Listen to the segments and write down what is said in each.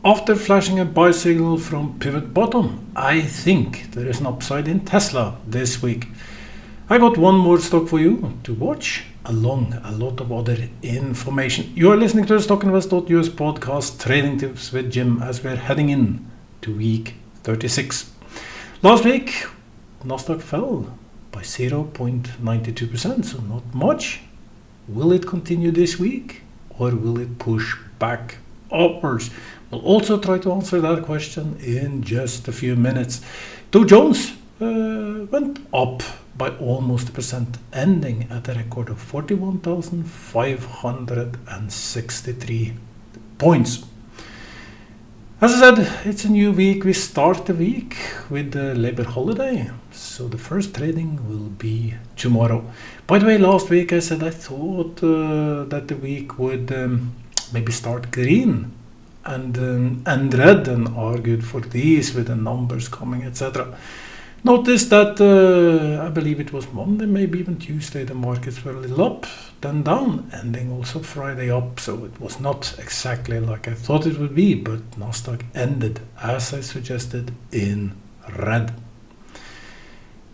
After flashing a buy signal from pivot bottom, I think there is an upside in Tesla this week. I got one more stock for you to watch, along a lot of other information. You are listening to the StockInvest.us podcast, Trading Tips with Jim, as we're heading in to week 36. Last week, Nasdaq fell by 0.92%, so not much. Will it continue this week, or will it push back upwards? We'll also try to answer that question in just a few minutes. Dow Jones went up by almost 1%, ending at a record of 41,563 points. As I said, it's a new week. We start the week with the Labor holiday, so the first trading will be tomorrow. By the way, last week I said I thought that the week would maybe start green and red, and argued for these with the numbers coming, etc. Notice that I believe it was Monday, maybe even Tuesday, the markets were a little up, then down, ending also Friday up. So it was not exactly like I thought it would be, but Nasdaq ended, as I suggested, in red.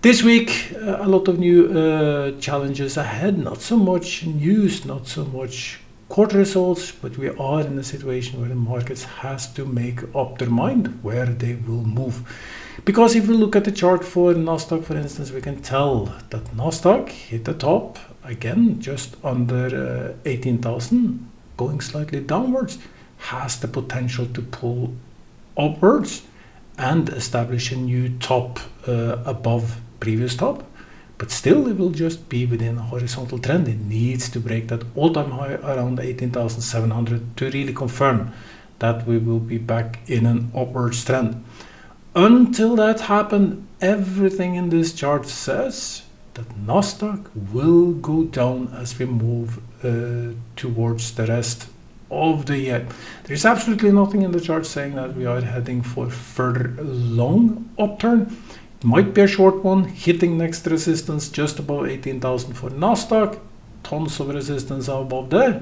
This week, a lot of new challenges ahead. Not so much news, not so much quarter results, but we are in a situation where the markets has to make up their mind where they will move. Because if we look at the chart for Nasdaq, for instance, we can tell that Nasdaq hit the top again just under 18,000, going slightly downwards, has the potential to pull upwards and establish a new top above previous top. But still, it will just be within a horizontal trend. It needs to break that all-time high around 18,700 to really confirm that we will be back in an upwards trend. Until that happens, everything in this chart says that Nasdaq will go down as we move towards the rest of the year. There is absolutely nothing in the chart saying that we are heading for further long upturn. It might be a short one, hitting next resistance just above 18,000 for Nasdaq. Tons of resistance above there.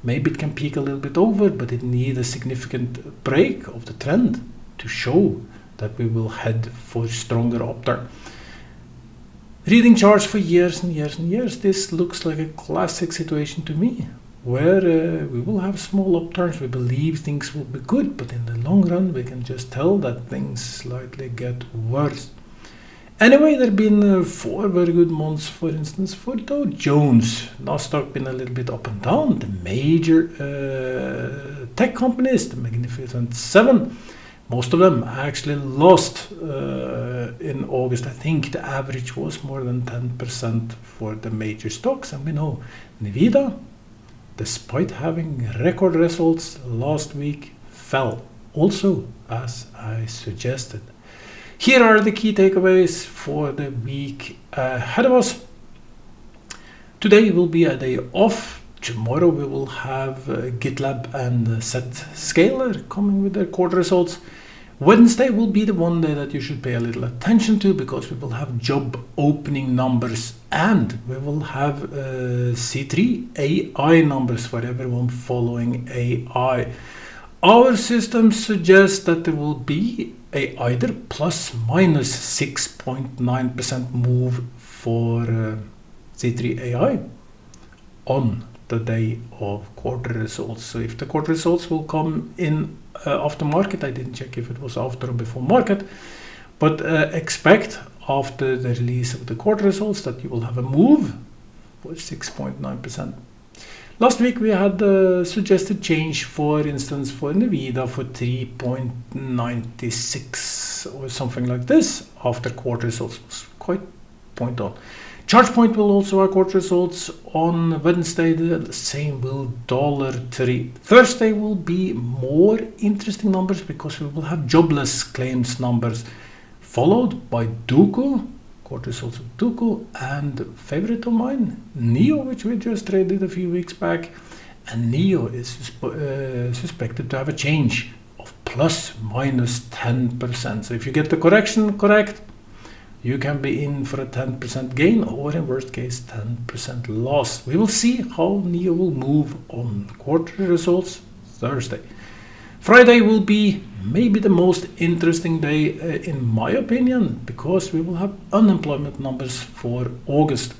Maybe it can peak a little bit over, but it needs a significant break of the trend to show that we will head for stronger upturn. Reading charts for years and years and years, this looks like a classic situation to me, where we will have small upturns. We believe things will be good, but in the long run we can just tell that things slightly get worse. Anyway, there have been 4 very good months, for instance, for Dow Jones. Nasdaq been a little bit up and down. The major tech companies, the Magnificent Seven, most of them actually lost in August. I think the average was more than 10% for the major stocks. And we know Nvidia, despite having record results last week, fell, also as I suggested. Here are the key takeaways for the week ahead of us. Today will be a day off. Tomorrow we will have GitLab and Zscaler coming with their quarter results. Wednesday will be the one day that you should pay a little attention to, because we will have job opening numbers, and we will have C3 AI numbers for everyone following AI. Our system suggests that there will be a either plus minus 6.9% move for C3 AI on the day of quarter results. So if the quarter results will come in after market, I didn't check if it was after or before market, but expect after the release of the quarter results that you will have a move for 6.9%. Last week we had a suggested change, for instance, for Nvidia for 3.96 or something like this after quarter results. It was quite point on. ChargePoint will also have quarter results on Wednesday. The same will $3. Thursday will be more interesting numbers, because we will have jobless claims numbers, followed by Duco, quarter results of Duco, and favorite of mine, NIO, which we just traded a few weeks back. And NIO is suspected to have a change of plus minus 10%. So if you get the correction correct, you can be in for a 10% gain, or in worst case 10% loss. We will see how NIO will move on quarterly results Thursday. Friday will be maybe the most interesting day in my opinion, because we will have unemployment numbers for August.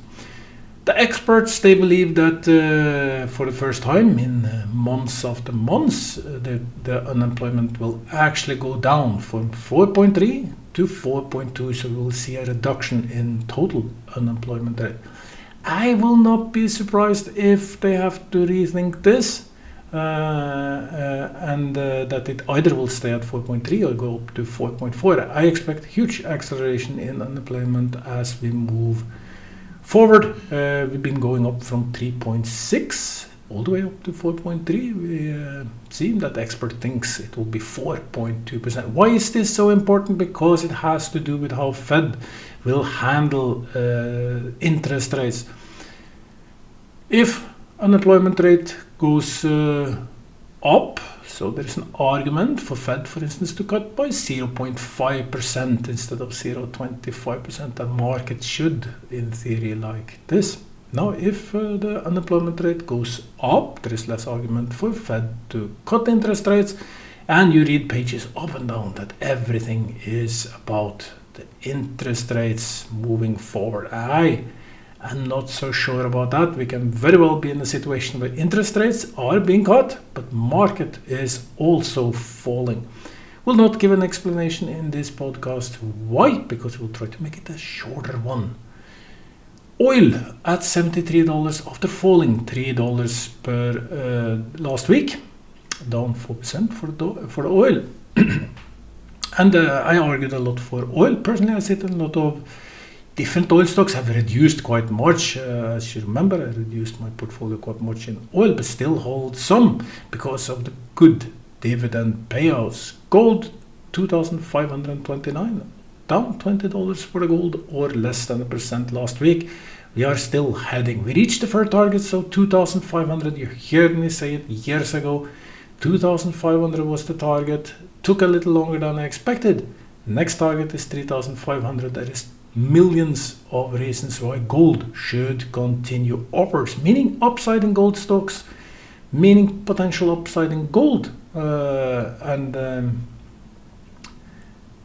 The experts, they believe that for the first time in months after months, the unemployment will actually go down from 4.3 to 4.2, so we will see a reduction in total unemployment rate. I will not be surprised if they have to rethink this and that it either will stay at 4.3 or go up to 4.4. I expect huge acceleration in unemployment as we move forward. We've been going up from 3.6 all the way up to 4.3. We see that the expert thinks it will be 4.2%. Why is this so important? Because it has to do with how Fed will handle interest rates. If unemployment rate goes up, so there is an argument for Fed, for instance, to cut by 0.5% instead of 0.25%. The market should, in theory, like this. Now, if the unemployment rate goes up, there is less argument for Fed to cut interest rates, and you read pages up and down that everything is about the interest rates moving forward. I'm not so sure about that. We can very well be in a situation where interest rates are being cut, but market is also falling. We'll not give an explanation in this podcast. Why? Because we'll try to make it a shorter one. Oil at $73 after falling $3 per last week, down 4% for the oil. And I argued a lot for oil. Personally, I said a lot of different oil stocks have reduced quite much. As you remember, I reduced my portfolio quite much in oil, but still hold some because of the good dividend payouts. Gold, $2,529, down $20 for the gold, or less than 1% last week. We are still heading. We reached the first target, so 2,500. You heard me say it years ago. 2,500 was the target. Took a little longer than I expected. Next target is 3,500. There is millions of reasons why gold should continue upwards, meaning upside in gold stocks, meaning potential upside in gold.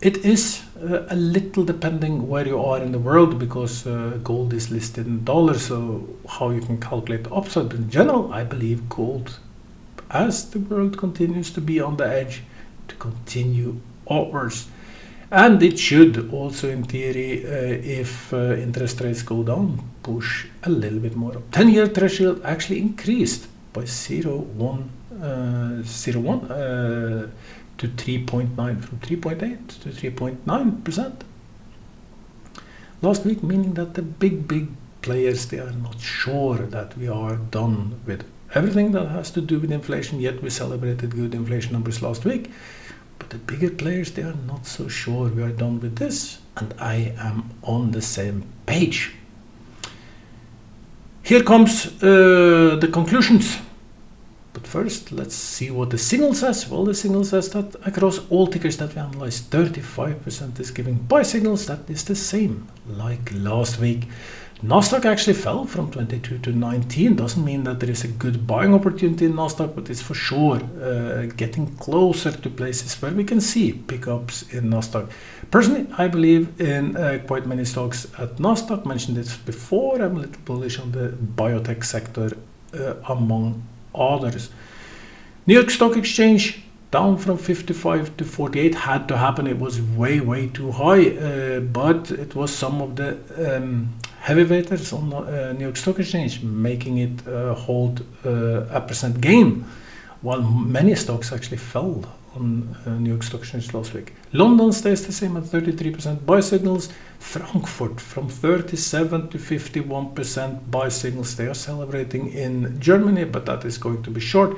It is a little depending where you are in the world, because gold is listed in dollars, so how you can calculate the upside. But in general, I believe gold, as the world continues to be on the edge, to continue upwards. And it should also, in theory, if interest rates go down, push a little bit more up. 10-year threshold actually increased by 0.1 to 3.9, from 3.8 to 3.9% last week, meaning that the big players, they are not sure that we are done with everything that has to do with inflation, yet we celebrated good inflation numbers last week. But the bigger players, they are not so sure we are done with this, and I am on the same page. Here comes the conclusions. But first, let's see what the signal says. Well, the signal says that across all tickers that we analyzed, 35% is giving buy signals. That is the same like last week. Nasdaq actually fell from 22 to 19. Doesn't mean that there is a good buying opportunity in Nasdaq, but it's for sure getting closer to places where we can see pickups in Nasdaq. Personally, I believe in quite many stocks at Nasdaq. Mentioned this before. I'm a little bullish on the biotech sector among others. New York Stock Exchange down from 55 to 48. Had to happen. It was way too high, but it was some of the heavyweighters on New York Stock Exchange making it hold a percent gain, while many stocks actually fell on New York Stock Exchange last week. London stays the same at 33% buy signals. Frankfurt from 37 to 51% buy signals. They are celebrating in Germany, but that is going to be short.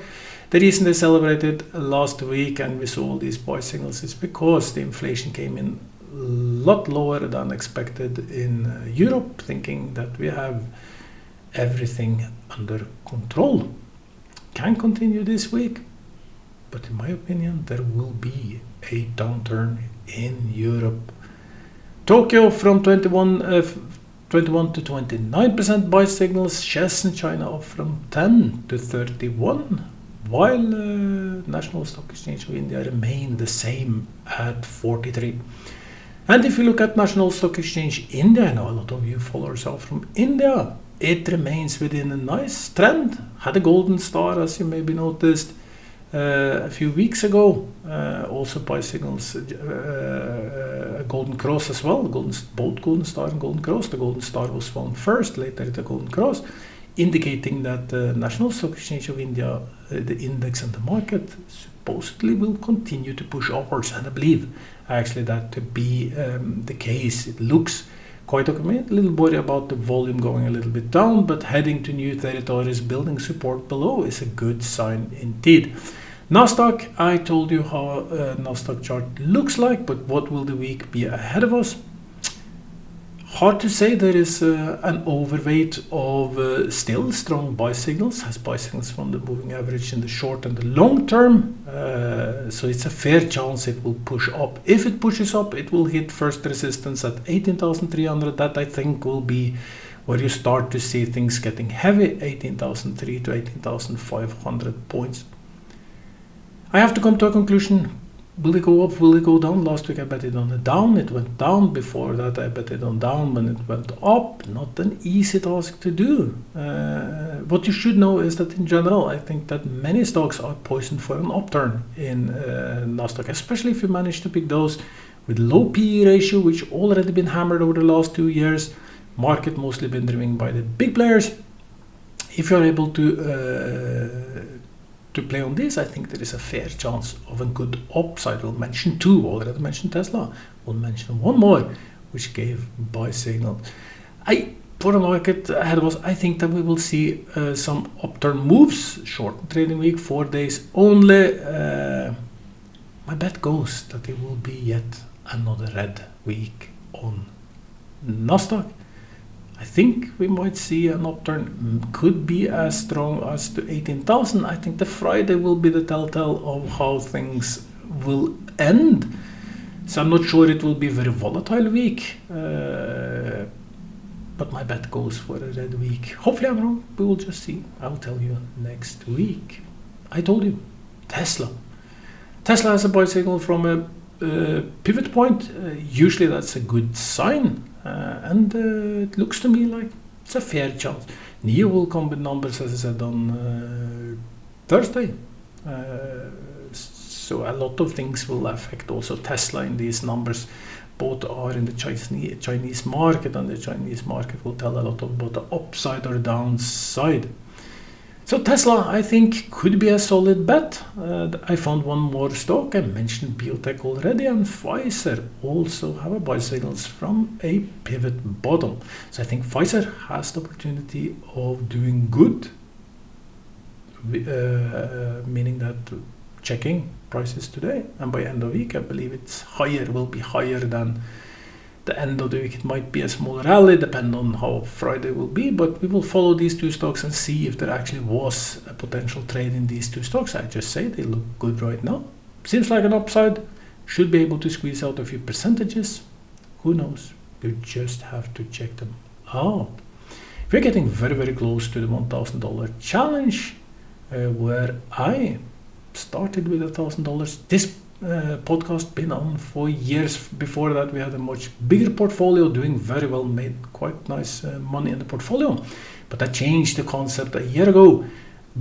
The reason they celebrated last week and we saw all these buy signals is because the inflation came in a lot lower than expected in Europe, thinking that we have everything under control. Can continue this week, but in my opinion there will be a downturn in Europe. Tokyo from 21 to 29% buy signals. Shares in China up from 10 to 31. while National Stock Exchange of India remained the same at 43. And if you look at National Stock Exchange India, I know a lot of you follow yourself from India, it remains within a nice trend. Had a golden star, as you maybe noticed a few weeks ago. Also by signals a golden cross as well. Both golden star and golden cross. The golden star was found first, later the golden cross, indicating that the National Stock Exchange of India, the index and the market, supposedly will continue to push upwards. And I believe actually that to be the case. It looks quite okay. A little worried about the volume going a little bit down, but heading to new territories, building support below is a good sign indeed. Nasdaq, I told you how Nasdaq chart looks like, but what will the week be ahead of us? Hard to say. There is an overweight of still strong buy signals, has buy signals from the moving average in the short and the long term. So it's a fair chance it will push up. If it pushes up, it will hit first resistance at 18,300. That I think will be where you start to see things getting heavy, 18,300 to 18,500 points. I have to come to a conclusion. Will it go up? Will it go down? Last week I bet it on a down. It went down. Before that I bet it on down when it went up. Not an easy task to do. What you should know is that in general I think that many stocks are poisoned for an upturn in Nasdaq, especially if you manage to pick those with low PE ratio, which already been hammered over the last 2 years. Market mostly been driven by the big players. If you're able to play on this, I think there is a fair chance of a good upside. We'll mention two. Already mentioned Tesla. We'll mention one more, which gave buy signal. For the market ahead of us, I think that we will see some upturn moves. Short trading week, 4 days only. My bet goes that it will be yet another red week on Nasdaq. I think we might see an upturn, could be as strong as to 18,000. I think the Friday will be the telltale of how things will end. So I'm not sure it will be a very volatile week, but my bet goes for a red week. Hopefully I'm wrong, we will just see. I'll tell you next week. I told you, Tesla. Tesla has a buy signal from a pivot point. Usually that's a good sign. And it looks to me like it's a fair chance. NIO will come with numbers, as I said, on Thursday. So a lot of things will affect also Tesla in these numbers. Both are in the Chinese market, and the Chinese market will tell a lot about the upside or downside. So Tesla, I think, could be a solid bet. I found one more stock. I mentioned biotech already, and Pfizer also have a buy signals from a pivot bottom. So I think Pfizer has the opportunity of doing good, meaning that checking prices today, and by end of week, I believe it's higher, will be higher than the end of the week. It might be a small rally, depend on how Friday will be, but we will follow these two stocks and see if there actually was a potential trade in these two stocks. I just say they look good right now. Seems like an upside, should be able to squeeze out a few percentages. Who knows? You just have to check them out. We're getting very, very close to the $1,000 challenge, where I started with $1,000. This podcast been on for years. Before that we had a much bigger portfolio, doing very well, made quite nice money in the portfolio, but I changed the concept a year ago,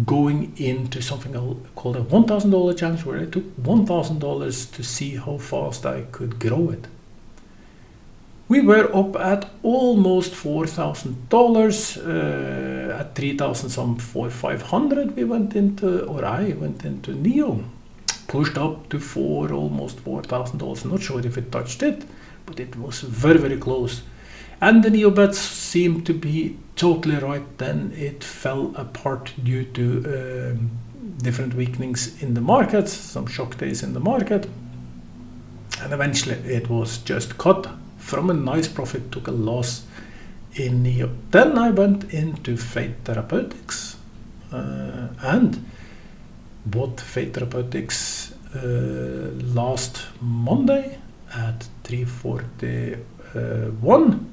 going into something called a $1,000 challenge, where I took $1,000 to see how fast I could grow it. We were up at almost $4,000, at 3,000 some 4,500 we went into, or I went into NIO. Pushed up to almost $4,000. Not sure if it touched it, but it was very, very close. And the NIO bets seemed to be totally right. Then it fell apart due to different weakenings in the markets, some shock days in the market. And eventually it was just cut from a nice profit, took a loss in NIO. Then I went into Fate Therapeutics and bought Fate Therapeutics last Monday at 341.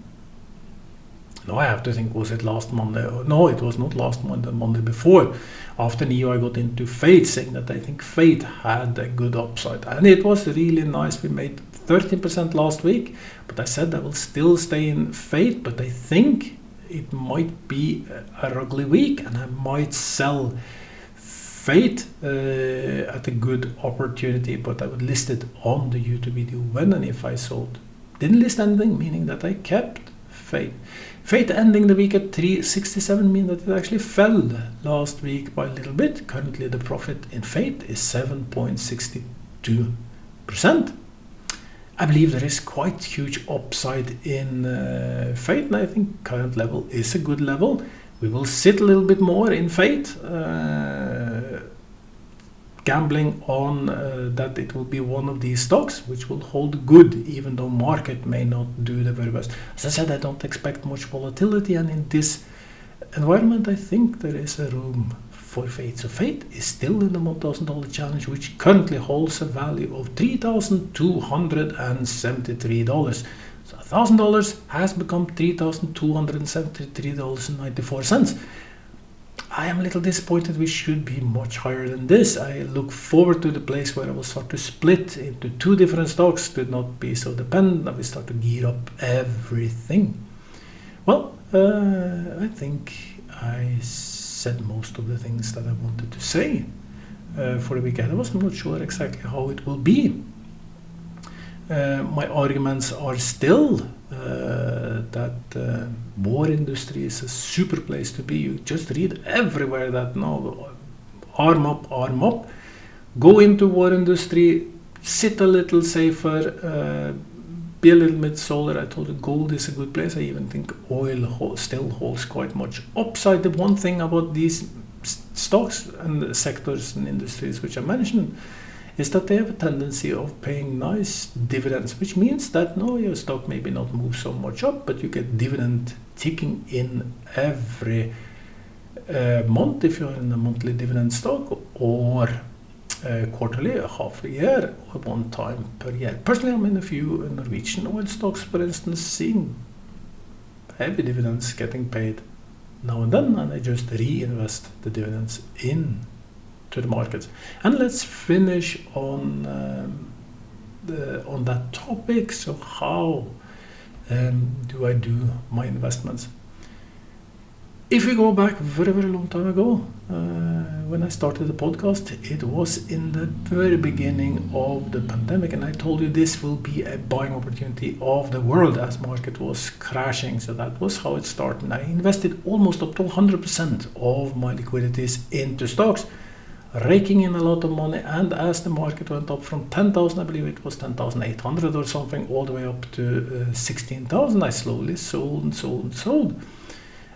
No, I have to think, was it last Monday? No, it was not last Monday, the Monday before. After Neo, I got into Fate, saying that I think Fate had a good upside. And it was really nice. We made 13% last week, but I said I will still stay in Fate, but I think it might be a ugly week, and I might sell Fate at a good opportunity, but I would list it on the YouTube video when and if I sold. Didn't list anything, meaning that I kept Fate. Fate ending the week at 367 means that it actually fell last week by a little bit. Currently the profit in Fate is 7.62%. I believe there is quite huge upside in Fate, and I think current level is a good level. We will sit a little bit more in Fate, gambling on that it will be one of these stocks which will hold good, even though market may not do the very best. As I said, I don't expect much volatility, and in this environment I think there is a room for Fate. So Fate is still in the $1,000 challenge, which currently holds a value of $3,273. So $1,000 has become $3,273.94. I am a little disappointed. We should be much higher than this. I look forward to the place where I will start to split into two different stocks to not be so dependent, and we start to gear up everything. Well, I think I said most of the things that I wanted to say for the week ahead of us. I'm not sure exactly how it will be. My arguments are still that war industry is a super place to be. You just read everywhere that no, arm up, go into war industry, sit a little safer, be a little bit solar. I told you gold is a good place. I even think oil still holds quite much upside. The one thing about these stocks and sectors and industries which I mentioned is that they have a tendency of paying nice dividends, which means that no, your stock maybe not move so much up, but you get dividend ticking in every month if you're in a monthly dividend stock, or quarterly, half a year, or one time per year. Personally, I'm in a few Norwegian oil stocks, for instance, seeing heavy dividends getting paid now and then, and I just reinvest the dividends in to the markets. And let's finish on that topic. So how do I do my investments? If we go back very long time ago, when I started the podcast, it was in the very beginning of the pandemic, and I told you this will be a buying opportunity of the world as market was crashing. So that was how it started. I invested almost up to 100% of my liquidities into stocks, raking in a lot of money, and as the market went up from 10,000, I believe it was 10,800 or something, all the way up to 16,000, I slowly sold.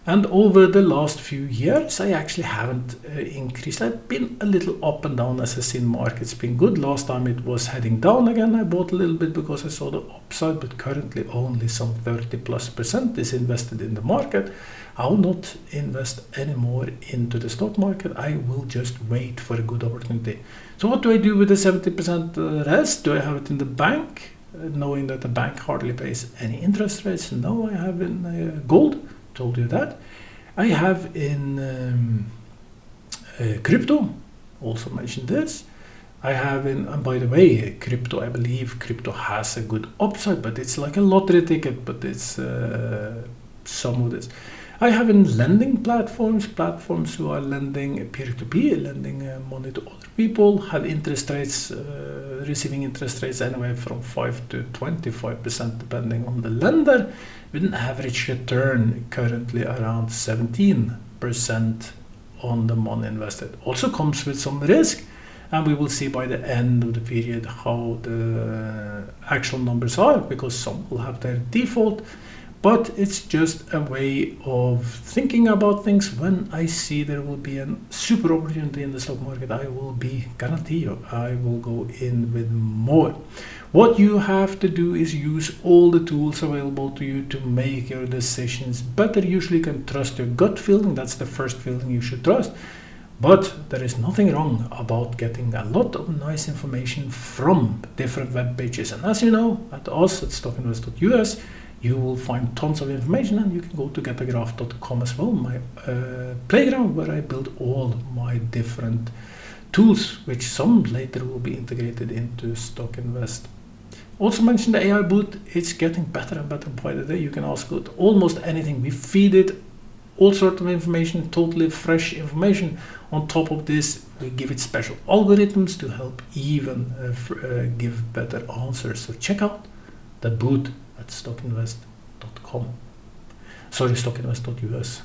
And over the last few years, I actually haven't increased. I've been a little up and down as I've seen markets been good. Last time it was heading down again. I bought a little bit because I saw the upside, but currently only some 30+% is invested in the market. I will not invest any more into the stock market. I will just wait for a good opportunity. So what do I do with the 70% rest? Do I have it in the bank, knowing that the bank hardly pays any interest rates? No, I have in gold. Told you that. I have in crypto, also mentioned this. I have in, and by the way, crypto, I believe crypto has a good upside, but it's like a lottery ticket, but it's some of this. I have in lending platforms who are lending peer-to-peer, lending money to other people, have interest rates, receiving interest rates anywhere from 5 to 25% depending on the lender, with an average return currently around 17% on the money invested. Also comes with some risk, and we will see by the end of the period how the actual numbers are, because some will have their default. But it's just a way of thinking about things. When I see there will be a super opportunity in the stock market, I will guarantee you, I will go in with more. What you have to do is use all the tools available to you to make your decisions better. Usually you can trust your gut feeling. That's the first feeling you should trust. But there is nothing wrong about getting a lot of nice information from different web pages. And as you know, at us at stockinvest.us, You will find tons of information, and you can go to getagraph.com as well, my playground where I build all my different tools, which some later will be integrated into Stock Invest. Also mentioned the AI booth. It's getting better and better by the day. You can ask it almost anything. We feed it all sorts of information, totally fresh information. On top of this, we give it special algorithms to help even give better answers. So check out the booth at stockinvest.com. Sorry, stockinvest.us.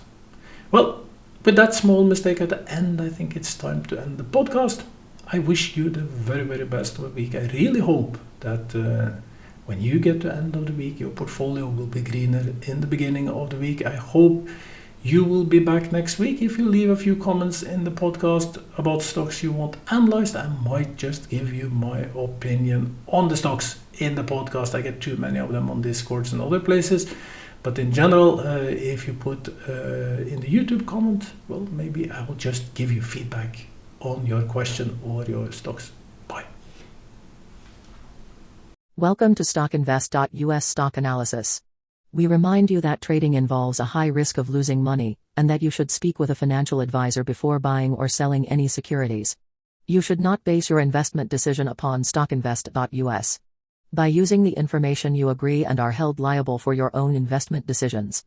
Well, with that small mistake at the end, I think it's time to end the podcast. I wish you the very, very best of the week. I really hope that when you get to the end of the week, your portfolio will be greener in the beginning of the week. I hope you will be back next week. If you leave a few comments in the podcast about stocks you want analyzed, I might just give you my opinion on the stocks in the podcast. I get too many of them on Discords and other places. But in general, if you put in the YouTube comment, well, maybe I will just give you feedback on your question or your stocks. Bye. Welcome to StockInvest.us Stock Analysis. We remind you that trading involves a high risk of losing money, and that you should speak with a financial advisor before buying or selling any securities. You should not base your investment decision upon StockInvest.us. By using the information you agree and are held liable for your own investment decisions.